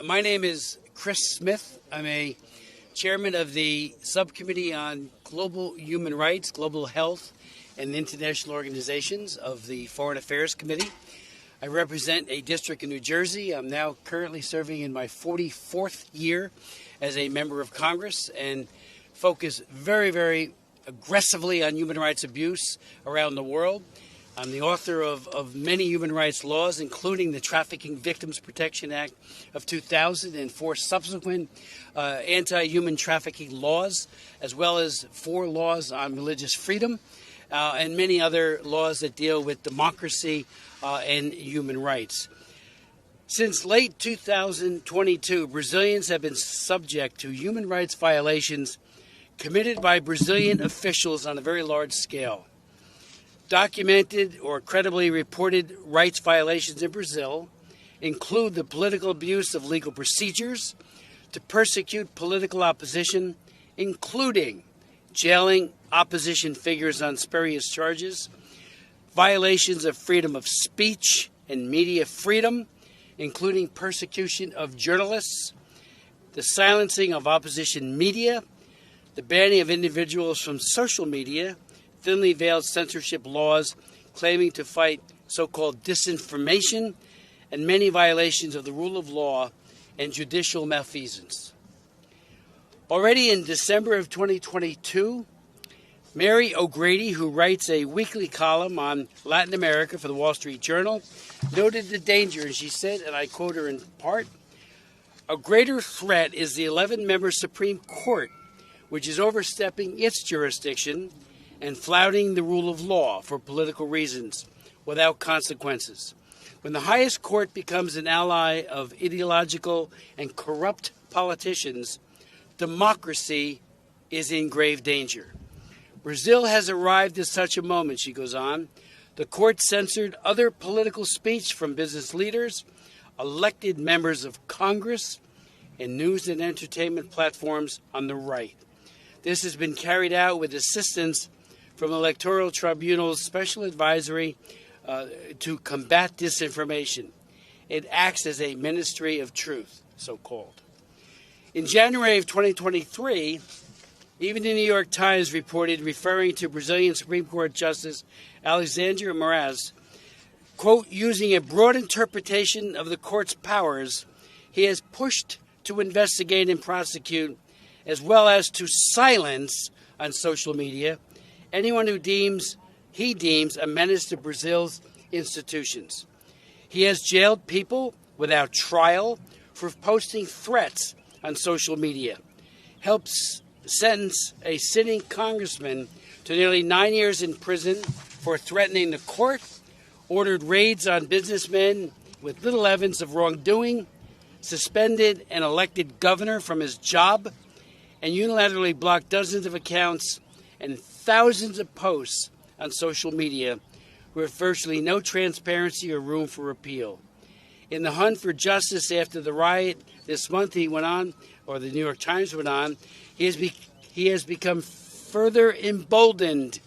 My name is Chris Smith. I'm a chairman of the Subcommittee on Global Human Rights, Global Health, and International Organizations of the Foreign Affairs Committee. I represent a district in New Jersey. I'm now currently serving in my 44th year as a member of Congress and focus very aggressively on human rights abuse around the world. I'm the author of many human rights laws, including the Trafficking Victims Protection Act of 2000 and 4 subsequent anti-human trafficking laws, as well as 4 laws on religious freedom and many other laws that deal with democracy and human rights. Since late 2022, Brazilians have been subject to human rights violations committed by Brazilian officials on a very large scale. Documented or credibly reported rights violations in Brazil include the political abuse of legal procedures to persecute political opposition, including jailing opposition figures on spurious charges, violations of freedom of speech and media freedom, including persecution of journalists, the silencing of opposition media, the banning of individuals from social media, thinly veiled censorship laws claiming to fight so-called disinformation, and many violations of the rule of law and judicial malfeasance. Already in December of 2022, Mary O'Grady, who writes a weekly column on Latin America for the Wall Street Journal, noted the danger, and she said, and I quote her in part, "A greater threat is the 11-member Supreme Court, which is overstepping its jurisdiction and flouting the rule of law for political reasons without consequences. When the highest court becomes an ally of ideological and corrupt politicians, democracy is in grave danger. Brazil has arrived at such a moment," she goes on. "The court censored other political speech from business leaders, elected members of Congress, and news and entertainment platforms on the right. This has been carried out with assistance from Electoral Tribunal's Special Advisory to combat disinformation. It acts as a ministry of truth," so-called. In January of 2023, even the New York Times reported, referring to Brazilian Supreme Court Justice Alexandre Moraes, quote, "Using a broad interpretation of the court's powers, he has pushed to investigate and prosecute, as well as to silence on social media, anyone who he deems a menace to Brazil's institutions. He has jailed people without trial for posting threats on social media, helps sentence a sitting congressman to nearly 9 years in prison for threatening the court, ordered raids on businessmen with little evidence of wrongdoing, suspended an elected governor from his job, and unilaterally blocked dozens of accounts and thousands of posts on social media with virtually no transparency or room for appeal. In the hunt for justice after the riot this month," he went on, or the New York Times went on, he has become further emboldened.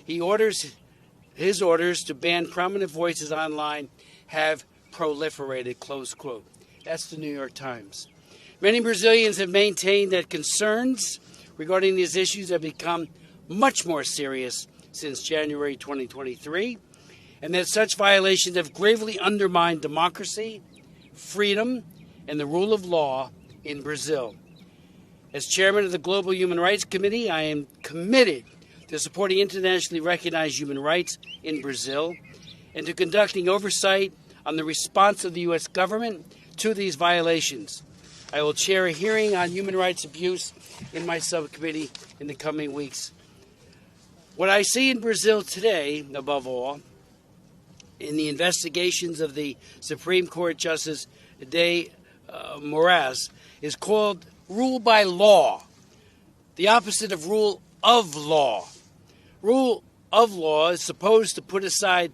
His orders to ban prominent voices online have proliferated," close quote. That's the New York Times. Many Brazilians have maintained that concerns regarding these issues have become much more serious since January 2023, and that such violations have gravely undermined democracy, freedom, and the rule of law in Brazil. As chairman of the Global Human Rights Committee, I am committed to supporting internationally recognized human rights in Brazil and to conducting oversight on the response of the U.S. government to these violations. I will chair a hearing on human rights abuse in my subcommittee in the coming weeks. What I see in Brazil today, above all, in the investigations of the Supreme Court Justice Moraes, is called rule by law, the opposite of rule of law. Rule of law is supposed to put aside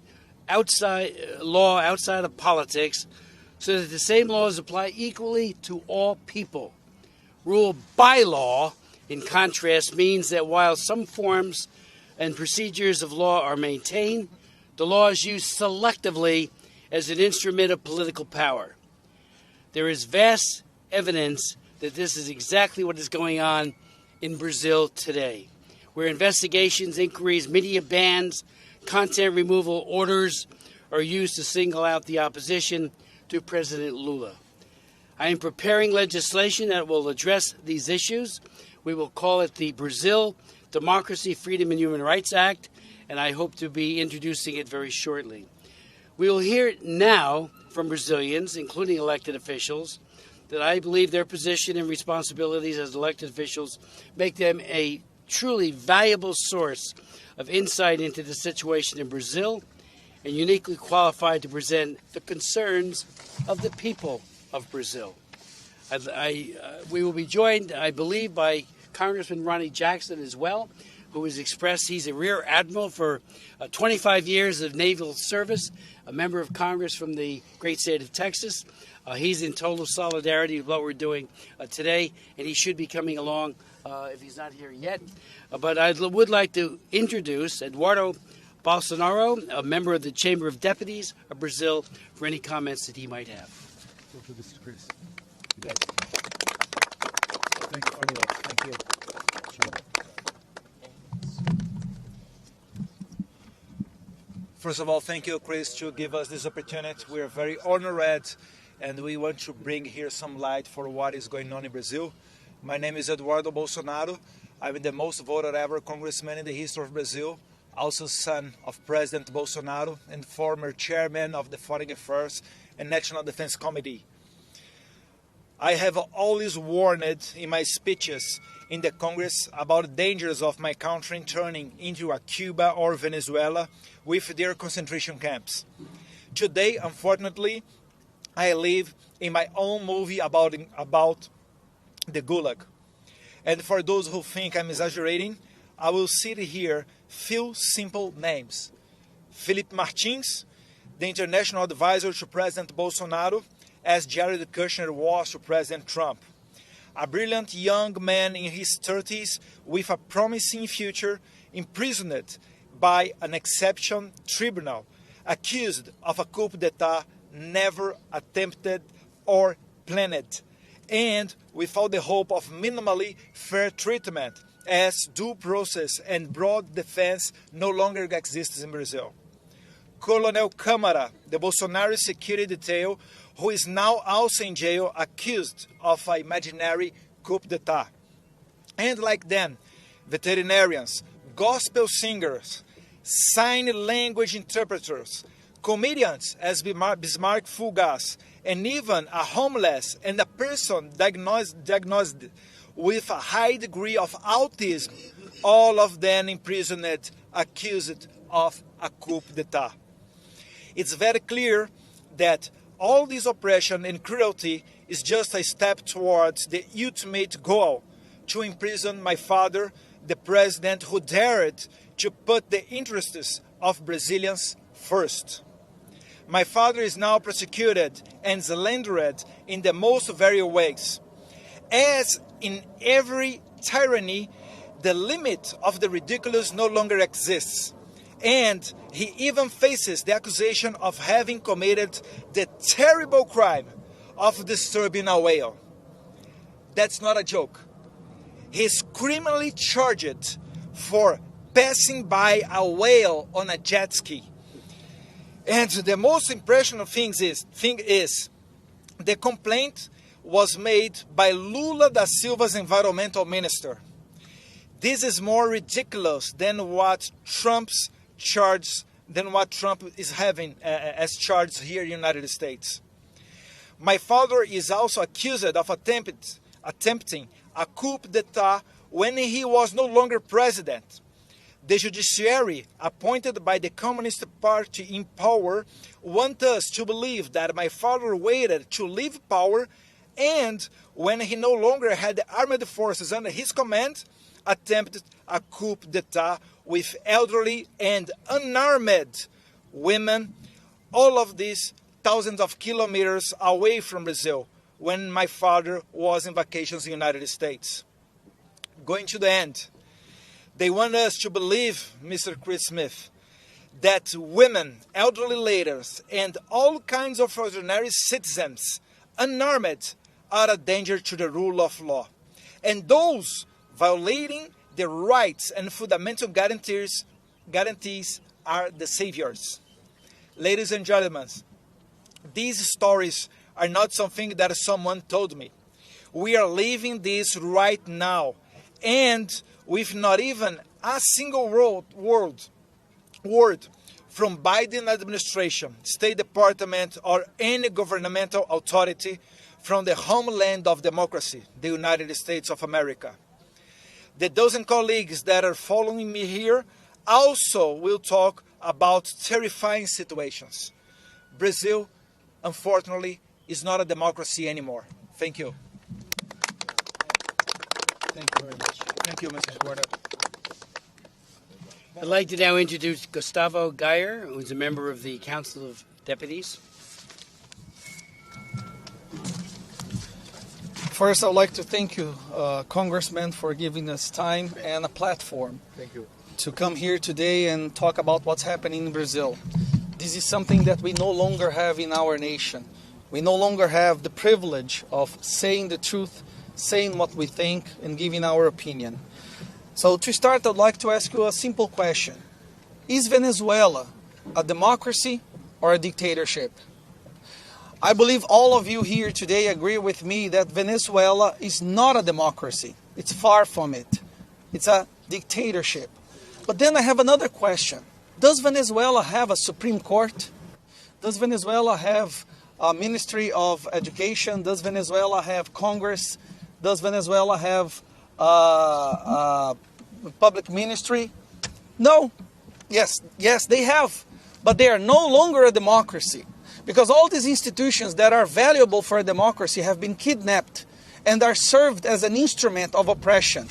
outside of politics so that the same laws apply equally to all people. Rule by law, in contrast, means that while some forms and procedures of law are maintained, the law is used selectively as an instrument of political power. There is vast evidence that this is exactly what is going on in Brazil today, where investigations, inquiries, media bans, content removal orders are used to single out the opposition to President Lula. I am preparing legislation that will address these issues. We will call it the Brazil Democracy, Freedom, and Human Rights Act, and I hope to be introducing it very shortly. We will hear now from Brazilians, including elected officials, that I believe their position and responsibilities as elected officials make them a truly valuable source of insight into the situation in Brazil and uniquely qualified to present the concerns of the people of Brazil. We will be joined, I believe, by Congressman Ronnie Jackson as well, who has expressed he's a Rear Admiral for 25 years of naval service, a member of Congress from the great state of Texas. He's in total solidarity with what we're doing today, and he should be coming along if he's not here yet. But I would like to introduce Eduardo Bolsonaro, a member of the Chamber of Deputies of Brazil, for any comments that he might have. Chris. Thank you. First of all, thank you, Chris, to give us this opportunity. We are very honored, and we want to bring here some light for what is going on in Brazil. My name is Eduardo Bolsonaro. I'm the most voted ever congressman in the history of Brazil, also son of President Bolsonaro and former chairman of the Foreign Affairs and National Defense Committee. I have always warned in my speeches in the Congress about the dangers of my country turning into a Cuba or Venezuela with their concentration camps. Today, unfortunately, I live in my own movie about the Gulag. And for those who think I'm exaggerating, I will cite here few simple names. Felipe Martins, the international advisor to President Bolsonaro, as Jared Kushner was to President Trump. A brilliant young man in his 30s with a promising future, imprisoned by an exception tribunal, accused of a coup d'etat never attempted or planned, and without the hope of minimally fair treatment, as due process and broad defense no longer exists in Brazil. Colonel Câmara, the Bolsonaro security detail, who is now also in jail accused of an imaginary coup d'etat. And like them, veterinarians, gospel singers, sign language interpreters, comedians as Bismarck Fugas, and even a homeless and a person diagnosed with a high degree of autism, all of them imprisoned, accused of a coup d'etat. It's very clear that all this oppression and cruelty is just a step towards the ultimate goal, to imprison my father, the president who dared to put the interests of Brazilians first. My father is now prosecuted and slandered in the most various ways. As in every tyranny, the limit of the ridiculous no longer exists. And he even faces the accusation of having committed the terrible crime of disturbing a whale. That's not a joke. He's criminally charged for passing by a whale on a jet ski. And the most impressionable thing is the complaint was made by Lula da Silva's environmental minister. This is more ridiculous than what Trump is having as charged here in the United States. My father is also accused of attempting a coup d'etat when he was no longer president. The judiciary, appointed by the Communist Party in power, want us to believe that my father waited to leave power, and when he no longer had the armed forces under his command, attempted a coup d'etat with elderly and unarmed women, all of these thousands of kilometers away from Brazil, when my father was in vacations in the United States. Going to the end, they want us to believe, Mr. Chris Smith, that women, elderly ladies, and all kinds of ordinary citizens, unarmed, are a danger to the rule of law. And those violating the rights and fundamental guarantees are the saviors. Ladies and gentlemen, these stories are not something that someone told me. We are living this right now, and with not even a single word from Biden administration, State Department, or any governmental authority from the homeland of democracy, the United States of America. The dozen colleagues that are following me here also will talk about terrifying situations. Brazil, unfortunately, is not a democracy anymore. Thank you. Thank you very much. Thank you, Mr. Porter. I'd like to now introduce Gustavo Geyer, who is a member of the Council of Deputies. First, I'd like to thank you, Congressman, for giving us time and a platform to come here today and talk about what's happening in Brazil. This is something that we no longer have in our nation. We no longer have the privilege of saying the truth, saying what we think, and giving our opinion. So to start, I'd like to ask you a simple question. Is Venezuela a democracy or a dictatorship? I believe all of you here today agree with me that Venezuela is not a democracy. It's far from it. It's a dictatorship. But then I have another question. Does Venezuela have a Supreme Court? Does Venezuela have a Ministry of Education? Does Venezuela have Congress? Does Venezuela have public ministry? No. Yes, they have. But they are no longer a democracy. Because all these institutions that are valuable for a democracy have been kidnapped and are served as an instrument of oppression.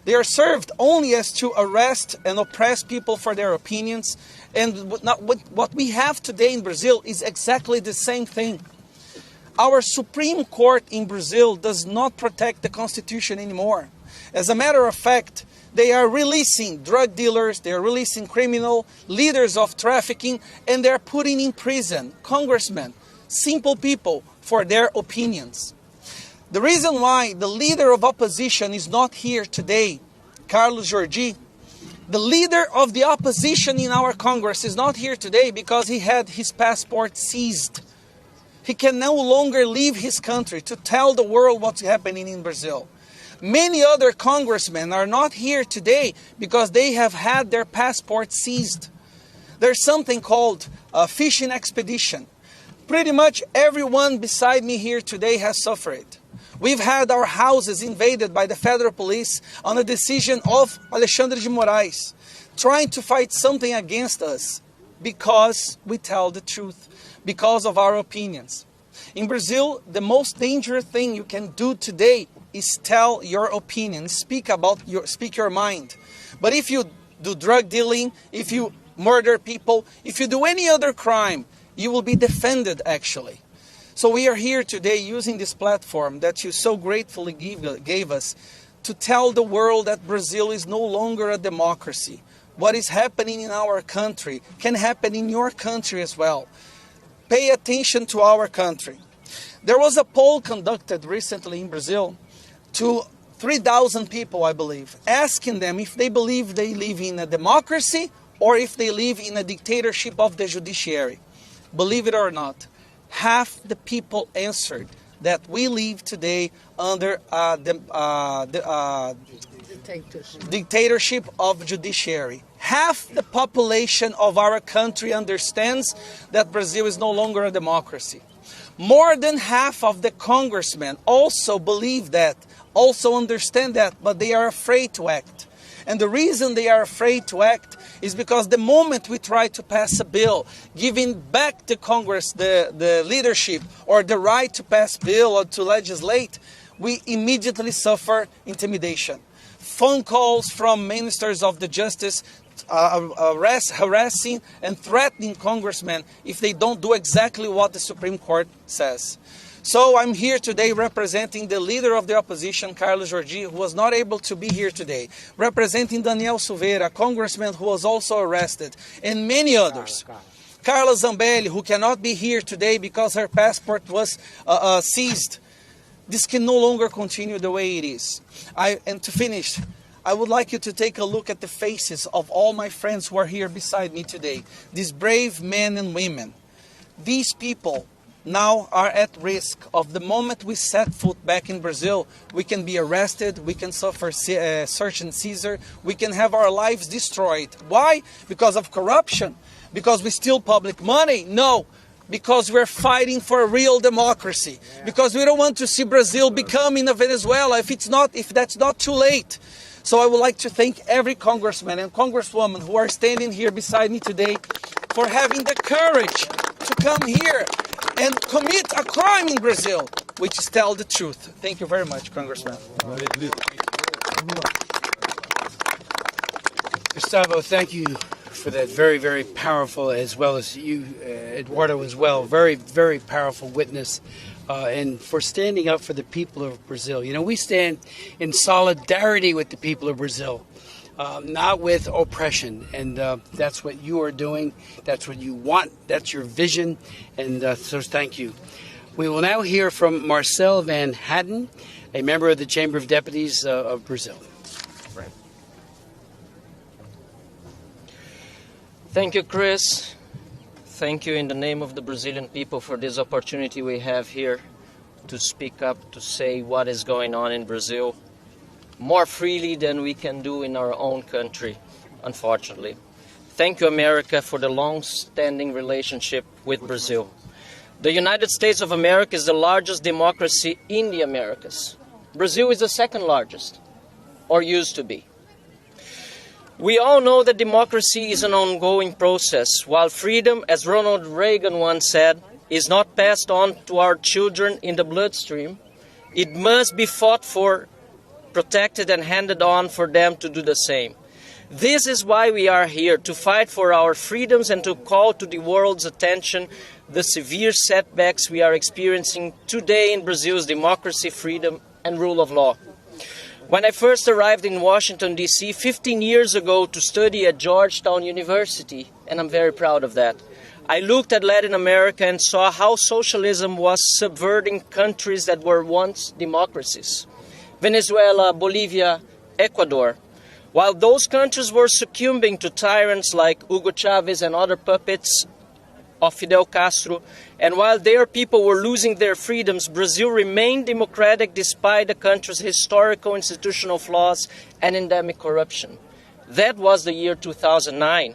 They are served only as to arrest and oppress people for their opinions. And what we have today in Brazil is exactly the same thing. Our Supreme Court in Brazil does not protect the Constitution anymore. As a matter of fact, they are releasing drug dealers, they are releasing criminal leaders of trafficking, and they are putting in prison congressmen, simple people, for their opinions. The reason why the leader of opposition is not here today, Carlos Jordi, the leader of the opposition in our Congress is not here today because he had his passport seized. He can no longer leave his country to tell the world what's happening in Brazil. Many other congressmen are not here today because they have had their passports seized. There's something called a fishing expedition. Pretty much everyone beside me here today has suffered. We've had our houses invaded by the federal police on a decision of Alexandre de Moraes, trying to fight something against us because we tell the truth, because of our opinions. In Brazil, the most dangerous thing you can do today is tell your opinion, speak your mind. But if you do drug dealing, if you murder people, if you do any other crime, you will be defended actually. So we are here today using this platform that you so gratefully gave us to tell the world that Brazil is no longer a democracy. What is happening in our country can happen in your country as well. Pay attention to our country. There was a poll conducted recently in Brazil to 3,000 people, I believe, asking them if they believe they live in a democracy or if they live in a dictatorship of the judiciary. Believe it or not, half the people answered that we live today under dictatorship of judiciary. Half the population of our country understands that Brazil is no longer a democracy. More than half of the congressmen also believe that, also understand that, but they are afraid to act. And the reason they are afraid to act is because the moment we try to pass a bill, giving back to Congress the leadership or the right to pass bill or to legislate, we immediately suffer intimidation. Phone calls from ministers of the justice harassing and threatening congressmen if they don't do exactly what the Supreme Court says. So I'm here today representing the leader of the opposition, Carlos Jordi, who was not able to be here today. Representing Daniel Silveira, a congressman who was also arrested, and many others. Carla Zambelli, who cannot be here today because her passport was seized. This can no longer continue the way it is. And to finish, I would like you to take a look at the faces of all my friends who are here beside me today. These brave men and women. These people now are at risk of the moment we set foot back in Brazil, we can be arrested, we can suffer search and seizure, we can have our lives destroyed. Why? Because of corruption? Because we steal public money? No. Because we're fighting for a real democracy. Because we don't want to see Brazil becoming a Venezuela if that's not too late. So I would like to thank every congressman and congresswoman who are standing here beside me today for having the courage to come here and commit a crime in Brazil, which is tell the truth. Thank you very much, Congressman. Gustavo, thank you for that very, very powerful, as well as you, Eduardo, as well. Very, very powerful witness, and for standing up for the people of Brazil. You know, we stand in solidarity with the people of Brazil, not with oppression. And that's what you are doing. That's what you want. That's your vision. And so thank you. We will now hear from Marcel Van Hatten, a member of the Chamber of Deputies of Brazil. Thank you, Chris. Thank you in the name of the Brazilian people for this opportunity we have here to speak up, to say what is going on in Brazil more freely than we can do in our own country, unfortunately. Thank you, America, for the long-standing relationship with Brazil. The United States of America is the largest democracy in the Americas. Brazil is the second largest, or used to be. We all know that democracy is an ongoing process, while freedom, as Ronald Reagan once said, is not passed on to our children in the bloodstream. It must be fought for, protected, and handed on for them to do the same. This is why we are here, to fight for our freedoms and to call to the world's attention the severe setbacks we are experiencing today in Brazil's democracy, freedom, and rule of law. When I first arrived in Washington, D.C. 15 years ago to study at Georgetown University, and I'm very proud of that, I looked at Latin America and saw how socialism was subverting countries that were once democracies. Venezuela, Bolivia, Ecuador. While those countries were succumbing to tyrants like Hugo Chavez and other puppets of Fidel Castro, and while their people were losing their freedoms, Brazil remained democratic despite the country's historical institutional flaws and endemic corruption. That was the year 2009.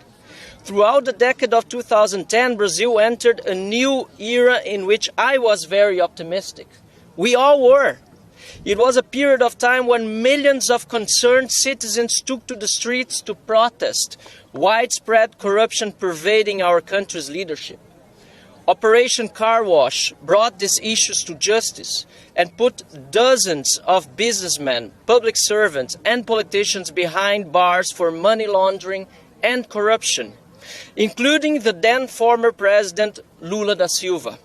Throughout the decade of 2010, Brazil entered a new era in which I was very optimistic. We all were. It was a period of time when millions of concerned citizens took to the streets to protest widespread corruption pervading our country's leadership. Operation Car Wash brought these issues to justice and put dozens of businessmen, public servants, and politicians behind bars for money laundering and corruption, including the then former President Lula da Silva.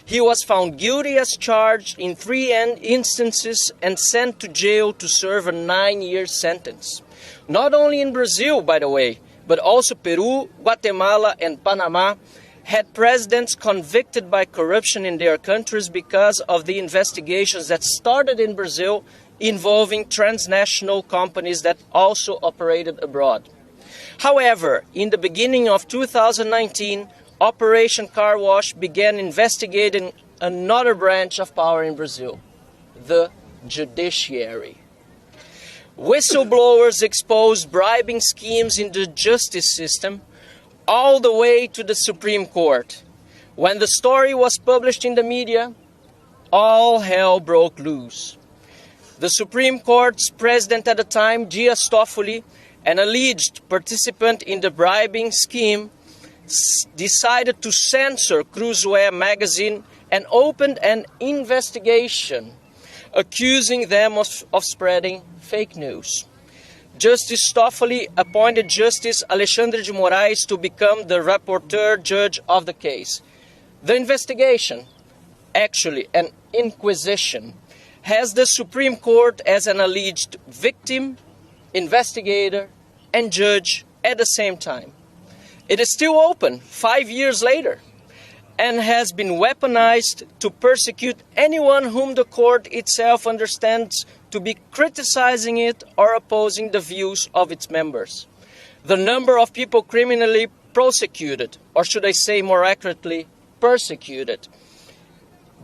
He was found guilty as charged in 3 instances and sent to jail to serve a 9-year sentence. Not only in Brazil, by the way, but also Peru, Guatemala, and Panama had presidents convicted by corruption in their countries because of the investigations that started in Brazil involving transnational companies that also operated abroad. However, in the beginning of 2019, Operation Car Wash began investigating another branch of power in Brazil, the judiciary. Whistleblowers exposed bribing schemes in the justice system all the way to the Supreme Court. When the story was published in the media, all hell broke loose. The Supreme Court's president at the time, Dias Toffoli, an alleged participant in the bribing scheme, decided to censor Cruzoé magazine and opened an investigation accusing them of spreading fake news. Justice Toffoli appointed Justice Alexandre de Moraes to become the rapporteur judge of the case. The investigation, actually an inquisition, has the Supreme Court as an alleged victim, investigator, and judge at the same time. It is still open 5 years later. and has been weaponized to persecute anyone whom the court itself understands to be criticizing it or opposing the views of its members. The number of people criminally prosecuted, or should I say more accurately, persecuted,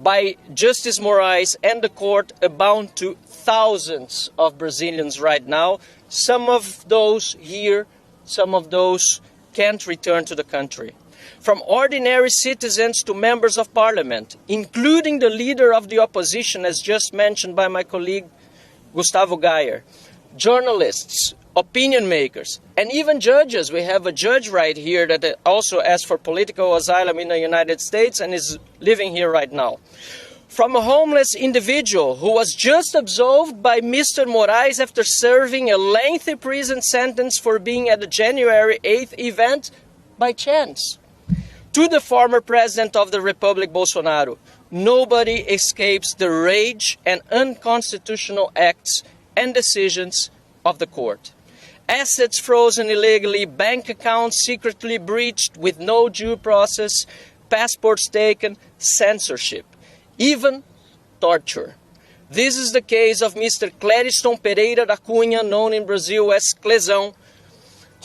by Justice Moraes and the court amount to thousands of Brazilians right now. Some of those here, some of those can't return to the country. From ordinary citizens to members of parliament, including the leader of the opposition, as just mentioned by my colleague Gustavo Gayer, journalists, opinion makers, and even judges. We have a judge right here that also asked for political asylum in the United States and is living here right now. From a homeless individual who was just absolved by Mr. Moraes after serving a lengthy prison sentence for being at the January 8th event by chance, to the former President of the Republic, Bolsonaro. Nobody escapes the rage and unconstitutional acts and decisions of the court. Assets frozen illegally, bank accounts secretly breached with no due process, passports taken, censorship, even torture. This is the case of Mr. Clériston Pereira da Cunha, known in Brazil as Clezão,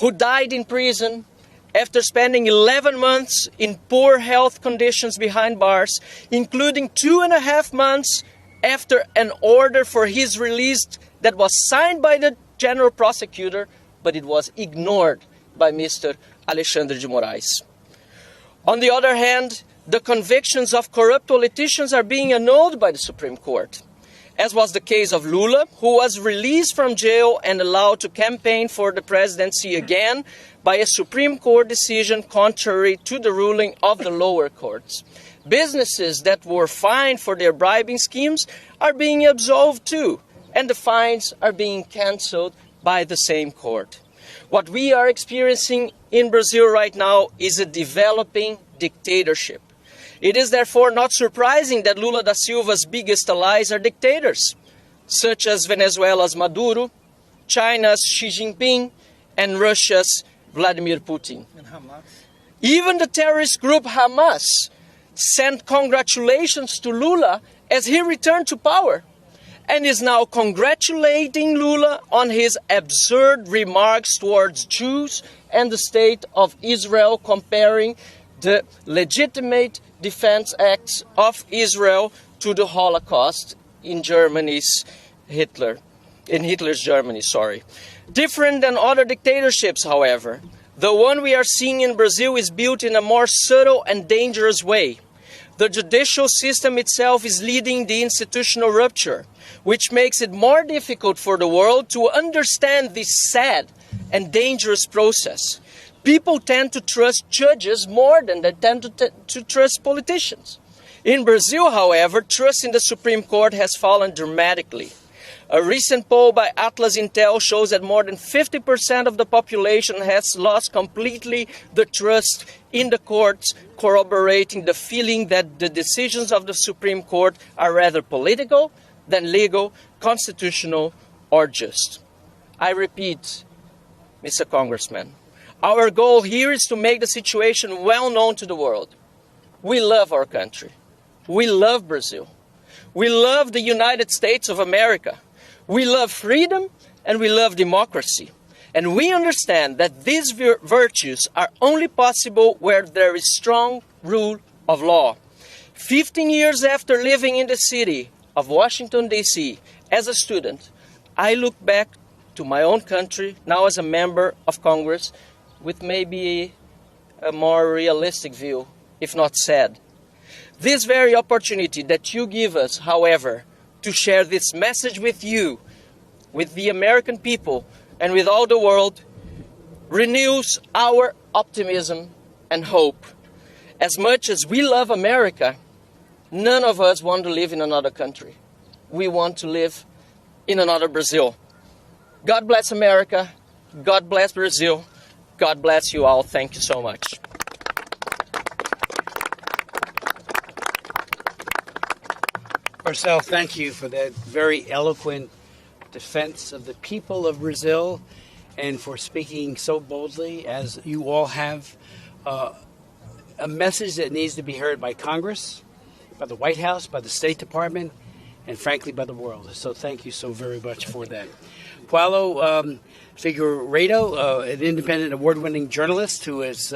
who died in prison after spending 11 months in poor health conditions behind bars, including 2.5 months after an order for his release that was signed by the general prosecutor, but it was ignored by Mr. Alexandre de Moraes. On the other hand, the convictions of corrupt politicians are being annulled by the Supreme Court, as was the case of Lula, who was released from jail and allowed to campaign for the presidency again by a Supreme Court decision contrary to the ruling of the lower courts. Businesses that were fined for their bribing schemes are being absolved too, and the fines are being cancelled by the same court. What we are experiencing in Brazil right now is a developing dictatorship. It is therefore not surprising that Lula da Silva's biggest allies are dictators, such as Venezuela's Maduro, China's Xi Jinping, and Russia's Vladimir Putin. And Hamas. Even the terrorist group Hamas sent congratulations to Lula as he returned to power, and is now congratulating Lula on his absurd remarks towards Jews and the state of Israel, comparing the legitimate defense acts of Israel to the Holocaust in Hitler's Germany. Different than other dictatorships, however, the one we are seeing in Brazil is built in a more subtle and dangerous way. The judicial system itself is leading the institutional rupture, which makes it more difficult for the world to understand this sad and dangerous process. People tend to trust judges more than they tend to trust politicians. In Brazil, however, trust in the Supreme Court has fallen dramatically. A recent poll by Atlas Intel shows that more than 50% of the population has lost completely the trust in the courts, corroborating the feeling that the decisions of the Supreme Court are rather political than legal, constitutional, or just. I repeat, Mr. Congressman, our goal here is to make the situation well known to the world. We love our country. We love Brazil. We love the United States of America. We love freedom and we love democracy. And we understand that these virtues are only possible where there is strong rule of law. 15 years after living in the city of Washington, D.C. as a student, I look back to my own country, now as a member of Congress, with maybe a more realistic view, if not sad. This very opportunity that you give us, however, to share this message with you, with the American people, and with all the world, renews our optimism and hope. As much as we love America, none of us want to live in another country. We want to live in another Brazil. God bless America. God bless Brazil. God bless you all. Thank you so much. Marcel, thank you for that very eloquent defense of the people of Brazil and for speaking so boldly as you all have a message that needs to be heard by Congress, by the White House, by the State Department, and frankly by the world. So thank you so very much for that. Paulo Figueiredo, an independent award-winning journalist who is,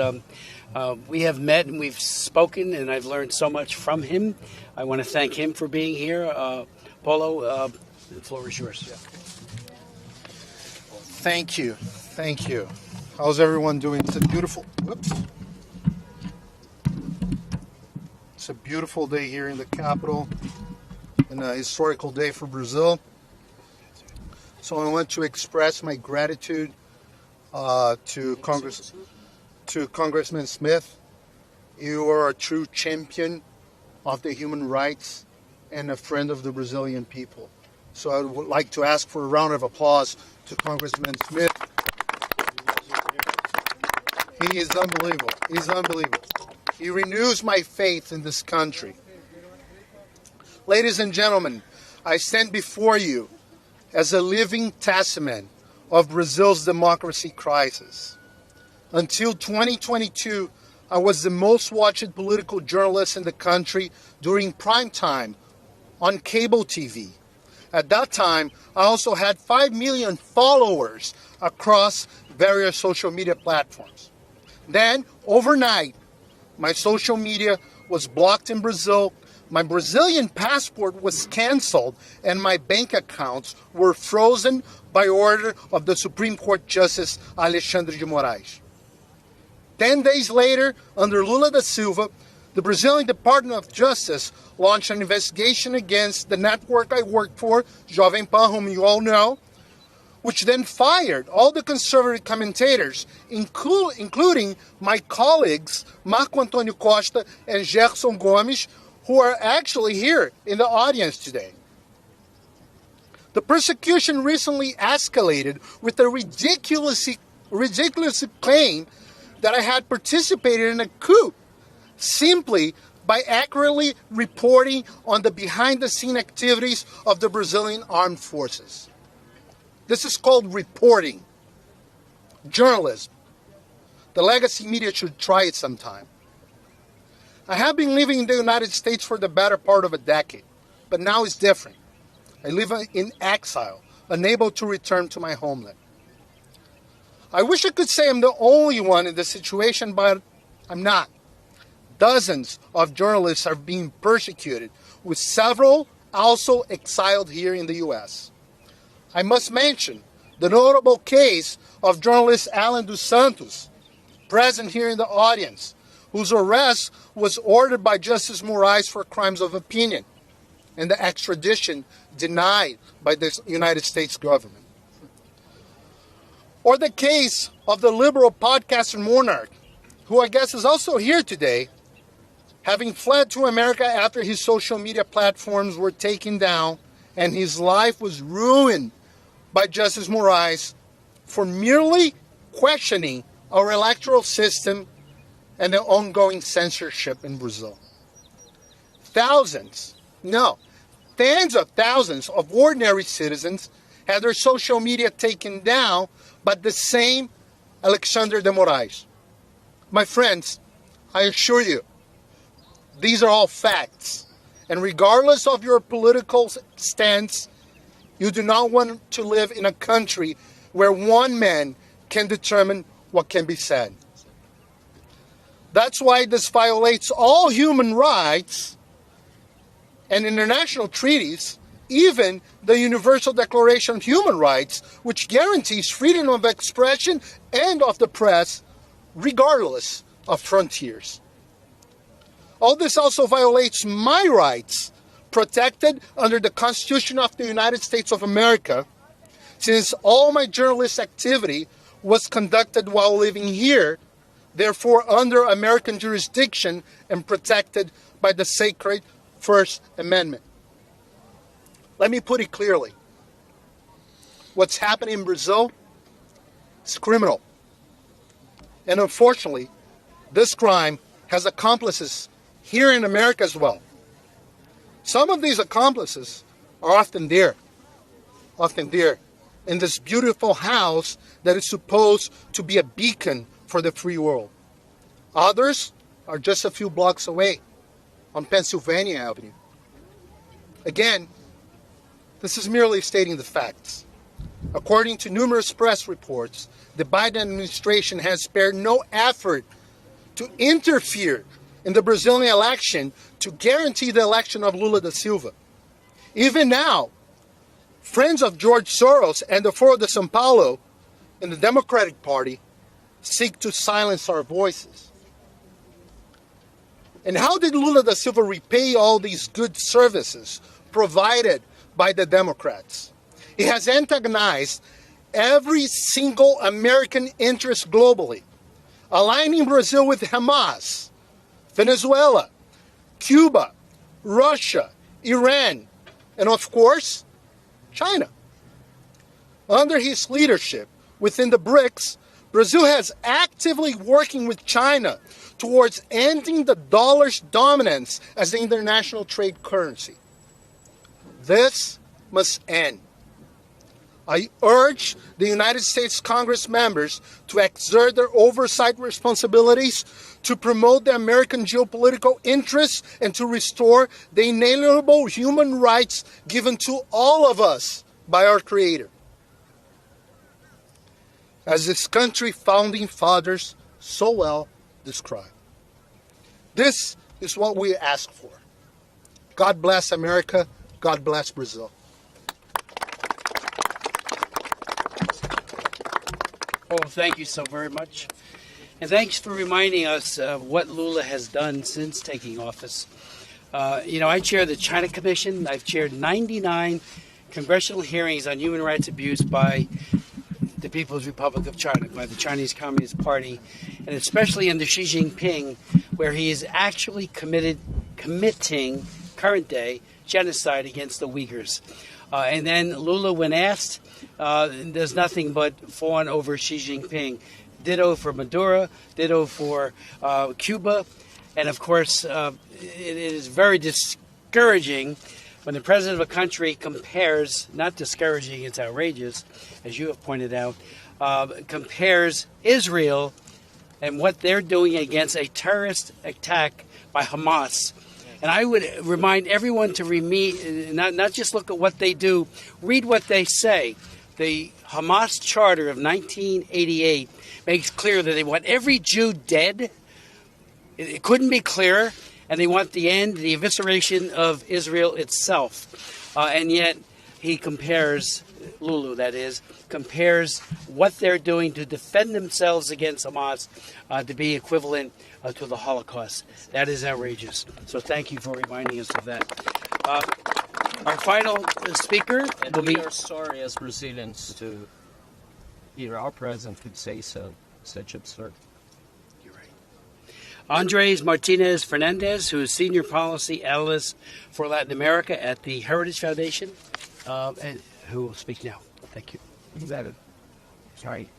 we have met and we've spoken, and I've learned so much from him. I want to thank him for being here. Paulo, the floor is yours. Thank you. Thank you. How's everyone doing? It's a beautiful, It's a beautiful day here in the capital, and a historical day for Brazil. So I want to express my gratitude to Congressman Smith. You are a true champion of the human rights and a friend of the Brazilian people. So I would like to ask for a round of applause to Congressman Smith. He is unbelievable. He's unbelievable. He renews my faith in this country. Ladies and gentlemen, I stand before you as a living testament of Brazil's democracy crisis. Until 2022, I was the most watched political journalist in the country during prime time on cable TV. At that time, I also had 5 million followers across various social media platforms. Then, overnight, my social media was blocked in Brazil, my Brazilian passport was canceled, and my bank accounts were frozen by order of the Supreme Court Justice Alexandre de Moraes. 10 days later, under Lula da Silva, the Brazilian Department of Justice launched an investigation against the network I worked for, Jovem Pan, whom you all know, which then fired all the conservative commentators, including my colleagues Marco Antonio Costa and Gerson Gomes, who are actually here in the audience today. The persecution recently escalated with a ridiculous claim that I had participated in a coup simply by accurately reporting on the behind-the-scene activities of the Brazilian armed forces. This is called reporting, journalism. The legacy media should try it sometime. I have been living in the United States for the better part of a decade, but now it's different. I live in exile, unable to return to my homeland. I wish I could say I'm the only one in this situation, but I'm not. Dozens of journalists are being persecuted, with several also exiled here in the U.S. I must mention the notable case of journalist Alan dos Santos, present here in the audience, whose arrest was ordered by Justice Moraes for crimes of opinion, and the extradition denied by the United States government. Or the case of the liberal podcaster Monarch, who I guess is also here today, having fled to America after his social media platforms were taken down and his life was ruined by Justice Moraes for merely questioning our electoral system and the ongoing censorship in Brazil. Tens of thousands of ordinary citizens had their social media taken down by the same Alexandre de Moraes. My friends, I assure you, these are all facts. And regardless of your political stance, you do not want to live in a country where one man can determine what can be said. That's why this violates all human rights and international treaties, even the Universal Declaration of Human Rights, which guarantees freedom of expression and of the press, regardless of frontiers. All this also violates my rights, protected under the Constitution of the United States of America, since all my journalist activity was conducted while living here, therefore under American jurisdiction and protected by the sacred First Amendment. Let me put it clearly. What's happening in Brazil is criminal. And unfortunately, this crime has accomplices here in America as well. Some of these accomplices are often there in this beautiful house that is supposed to be a beacon for the free world. Others are just a few blocks away on Pennsylvania Avenue. Again, this is merely stating the facts. According to numerous press reports, the Biden administration has spared no effort to interfere in the Brazilian election to guarantee the election of Lula da Silva. Even now, friends of George Soros and the Foro de São Paulo in the Democratic Party seek to silence our voices. And how did Lula da Silva repay all these good services provided by the Democrats? He has antagonized every single American interest globally, aligning Brazil with Hamas, Venezuela, Cuba, Russia, Iran, and of course, China. Under his leadership within the BRICS, Brazil has actively working with China towards ending the dollar's dominance as the international trade currency. This must end. I urge the United States Congress members to exert their oversight responsibilities to promote the American geopolitical interests and to restore the inalienable human rights given to all of us by our Creator. As this country's founding fathers so well described. This is what we ask for. God bless America. God bless Brazil. Oh, thank you so very much. And thanks for reminding us of what Lula has done since taking office. I chair the China Commission. I've chaired 99 congressional hearings on human rights abuse by the People's Republic of China, by the Chinese Communist Party, and especially under Xi Jinping, where he is actually committing current day genocide against the Uyghurs. And then Lula, when asked, does nothing but fawn over Xi Jinping. Ditto for Maduro, ditto for Cuba. And of course, it is very discouraging when the president of a country compares, not discouraging, it's outrageous, as you have pointed out, compares Israel and what they're doing against a terrorist attack by Hamas. And I would remind everyone to not just look at what they do, read what they say. The Hamas Charter of 1988 makes clear that they want every Jew dead. It couldn't be clearer. And they want the evisceration of Israel itself. And yet he compares, Lulu that is, compares what they're doing to defend themselves against Hamas to be equivalent to the Holocaust. That is outrageous. So thank you for reminding us of that. Our final speaker will be... We are sorry as Brazilians to hear our president could say such absurd. You're right. Andres Martinez Fernandez, who is Senior Policy Analyst for Latin America at the Heritage Foundation, and who will speak now. Thank you. Sorry.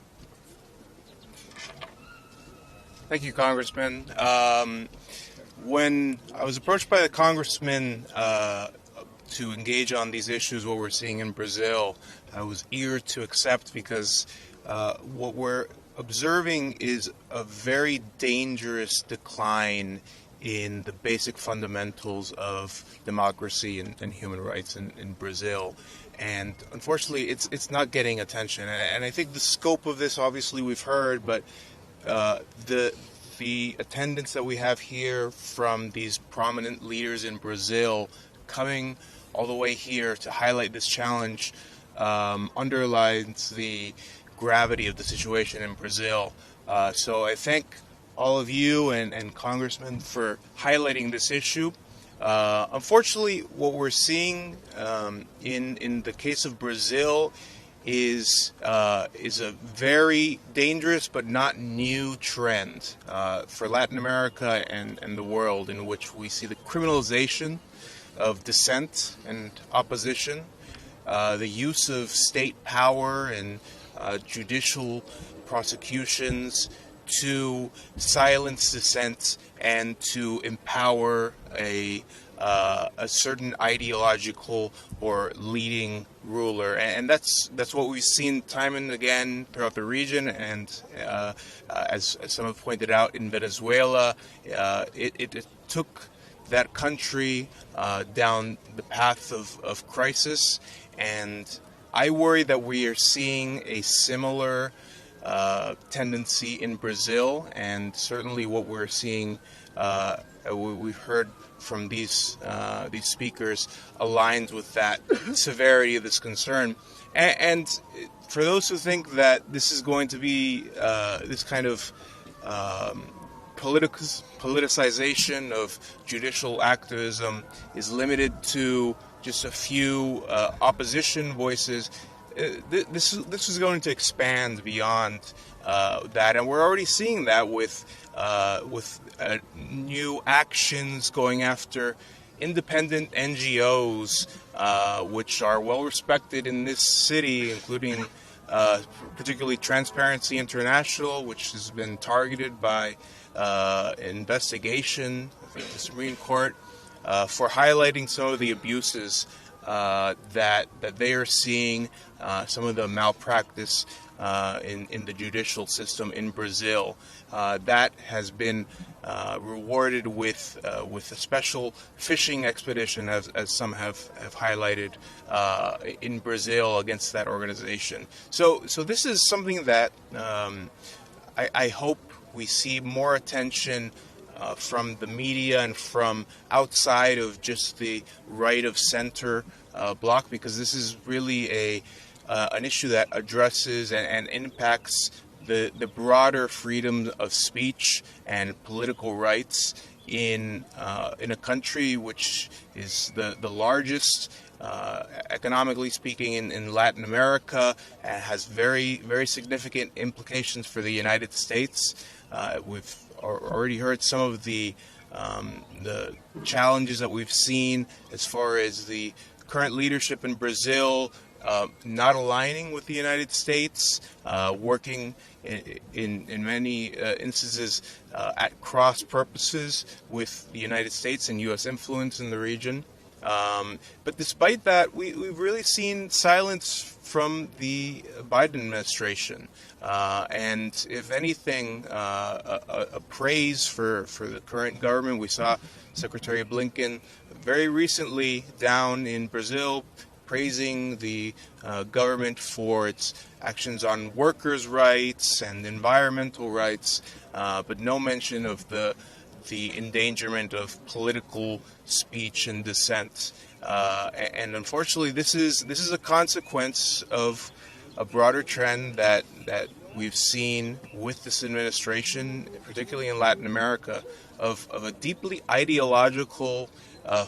Thank you, Congressman. When I was approached by the congressman to engage on these issues, what we're seeing in Brazil, I was eager to accept because what we're observing is a very dangerous decline in the basic fundamentals of democracy and human rights in Brazil. And unfortunately, it's not getting attention. And I think the scope of this, obviously, we've heard, but the attendance that we have here from these prominent leaders in Brazil coming all the way here to highlight this challenge underlines the gravity of the situation in Brazil. So I thank all of you and Congressman for highlighting this issue. Unfortunately, what we're seeing in the case of Brazil is a very dangerous but not new trend for Latin America and the world, in which we see the criminalization of dissent and opposition, the use of state power and judicial prosecutions to silence dissent and to empower a certain ideological or leading ruler, and that's what we've seen time and again throughout the region. And as some have pointed out, in Venezuela, it took that country down the path of crisis, and I worry that we are seeing a similar tendency in Brazil, and certainly what we're seeing, we've heard from these speakers, aligns with that severity of this concern. And for those who think that this is going to be this kind of politicization of judicial activism is limited to just a few opposition voices, this is going to expand beyond that, and we're already seeing that with new actions going after independent NGOs, which are well respected in this city, including particularly Transparency International, which has been targeted by investigation, I think the Supreme Court, for highlighting some of the abuses that they are seeing, some of the malpractice in the judicial system in Brazil. That has been rewarded with a special fishing expedition, as some have highlighted, in Brazil against that organization. So this is something that I hope we see more attention from the media and from outside of just the right of center bloc, because this is really an issue that addresses and impacts the broader freedom of speech and political rights in a country which is the largest, economically speaking, in Latin America, and has very, very significant implications for the United States. We've already heard some of the challenges that we've seen as far as the current leadership in Brazil not aligning with the United States, working in many instances at cross purposes with the United States and U.S. influence in the region. But despite that, we've really seen silence from the Biden administration. And if anything, a praise for the current government. We saw Secretary Blinken very recently down in Brazil praising the government for its actions on workers' rights and environmental rights, but no mention of the endangerment of political speech and dissent. And unfortunately, this is a consequence of a broader trend that we've seen with this administration, particularly in Latin America, of a deeply ideological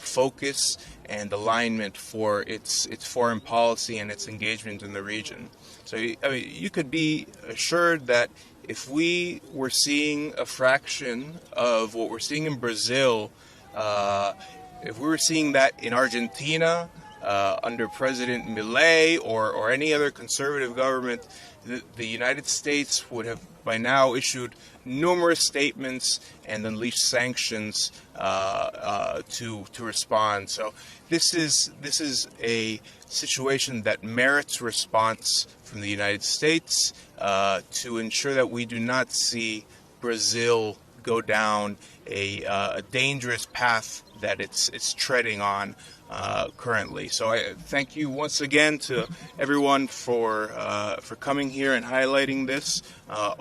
focus and alignment for its foreign policy and its engagement in the region. So you could be assured that if we were seeing a fraction of what we're seeing in Brazil, if we were seeing that in Argentina under President Milei or any other conservative government, the United States would have by now issued numerous statements and unleashed sanctions to respond. So this is a situation that merits response from the United States to ensure that we do not see Brazil go down a dangerous path that it's treading on currently. So I thank you once again to everyone for coming here and highlighting this,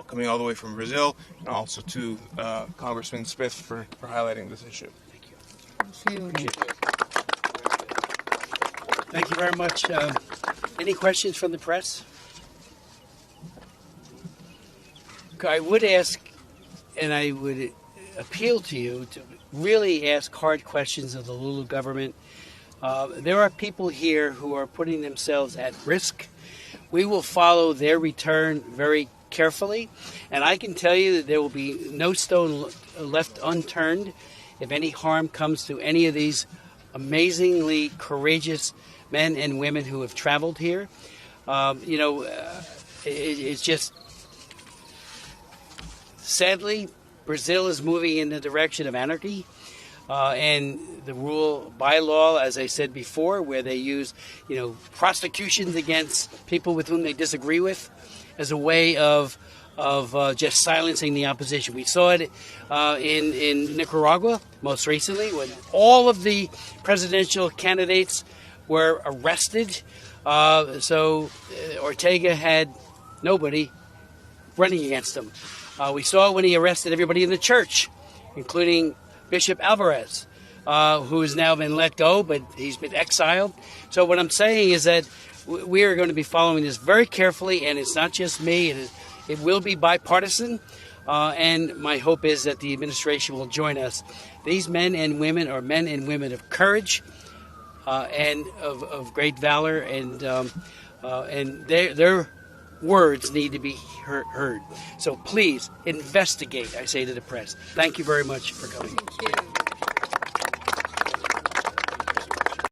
coming all the way from Brazil, and also to Congressman Smith for highlighting this issue. Thank you. Thank you very much. Any questions from the press? I would ask, and I would appeal to you to really ask hard questions of the Lula government. There are people here who are putting themselves at risk. We will follow their return very carefully, and I can tell you that there will be no stone left unturned if any harm comes to any of these amazingly courageous men and women who have traveled here. It's just, sadly, Brazil is moving in the direction of anarchy. and the rule by law, as I said before, where they use, prosecutions against people with whom they disagree with as a way of just silencing the opposition. We saw it in Nicaragua most recently when all of the presidential candidates were arrested. So Ortega had nobody running against him. We saw it when he arrested everybody in the church, including Bishop Alvarez, who has now been let go, but he's been exiled. So what I'm saying is that we are going to be following this very carefully, and it's not just me. It will be bipartisan, and my hope is that the administration will join us. These men and women are men and women of courage and of great valor, and their words need to be heard. So please investigate, I say to the press. Thank you very much for coming. Thank you.